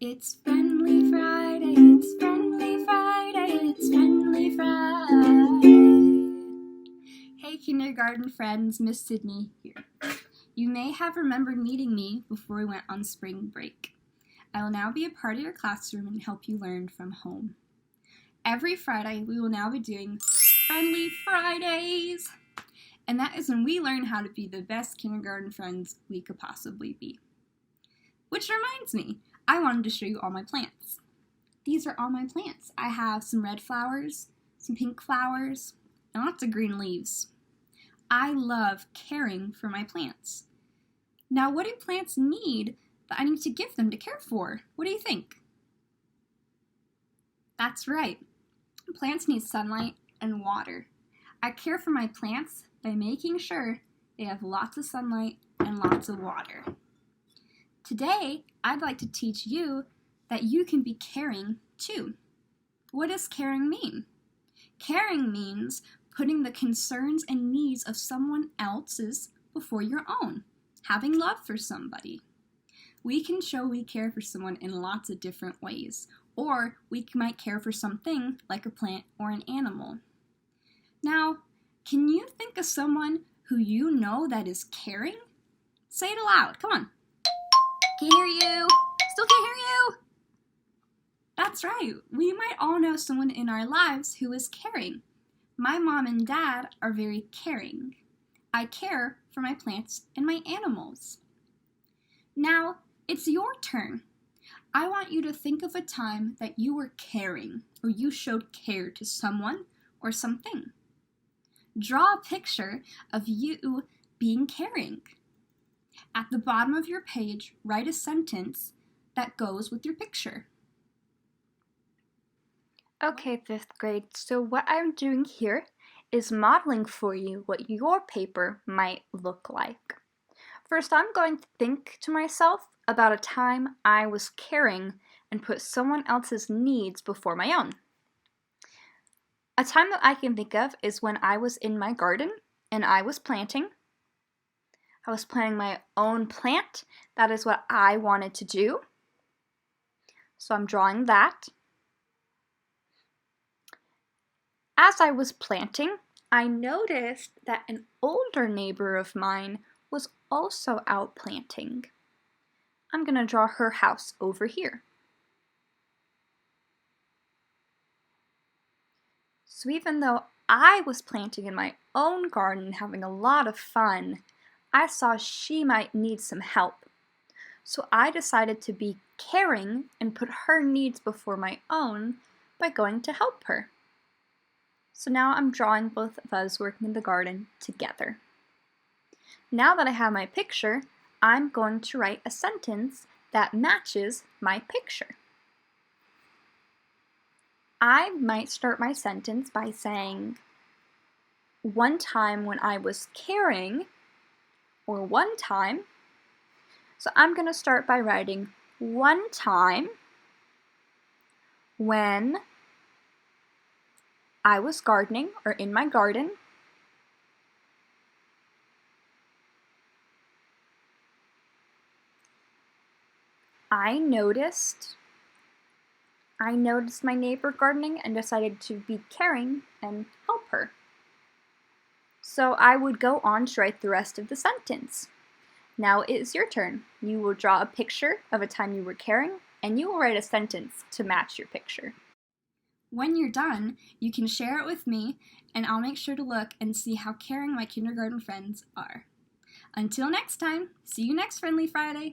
It's Friendly Friday, it's Friendly Friday, it's Friendly Friday. Hey kindergarten friends, Miss Sydney here. You may have remembered meeting me before we went on spring break. I will now be a part of your classroom and help you learn from home. Every Friday we will now be doing Friendly Fridays, and that is when we learn how to be the best kindergarten friends we could possibly be. Which reminds me, I wanted to show you all my plants. These are all my plants. I have some red flowers, some pink flowers, and lots of green leaves. I love caring for my plants. Now, what do plants need that I need to give them to care for? What do you think? That's right. Plants need sunlight and water. I care for my plants by making sure they have lots of sunlight and lots of water. Today, I'd like to teach you that you can be caring too. What does caring mean? Caring means putting the concerns and needs of someone else's before your own, having love for somebody. We can show we care for someone in lots of different ways, or we might care for something like a plant or an animal. Now, can you think of someone who you know that is caring? Say it aloud, come on. Can't hear you. Still can't hear you. That's right. We might all know someone in our lives who is caring. My mom and dad are very caring. I care for my plants and my animals. Now, it's your turn. I want you to think of a time that you were caring or you showed care to someone or something. Draw a picture of you being caring. At the bottom of your page, write a sentence that goes with your picture. Okay, 5th grade, so what I'm doing here is modeling for you what your paper might look like. First, I'm going to think to myself about a time I was caring and put someone else's needs before my own. A time that I can think of is when I was in my garden and I was planting. I was planting my own plant. That is what I wanted to do. So I'm drawing that. As I was planting, I noticed that an older neighbor of mine was also out planting. I'm going to draw her house over here. So even though I was planting in my own garden, having a lot of fun, I saw she might need some help. So I decided to be caring and put her needs before my own by going to help her. So now I'm drawing both of us working in the garden together. Now that I have my picture, I'm going to write a sentence that matches my picture. I might start my sentence by saying, one time when I was caring, or one time. So I'm going to start by writing one time when I was gardening or in my garden. I noticed my neighbor gardening and decided to be caring and help her. So I would go on to write the rest of the sentence. Now it is your turn. You will draw a picture of a time you were caring, and you will write a sentence to match your picture. When you're done, you can share it with me, and I'll make sure to look and see how caring my kindergarten friends are. Until next time, see you next Friendly Friday.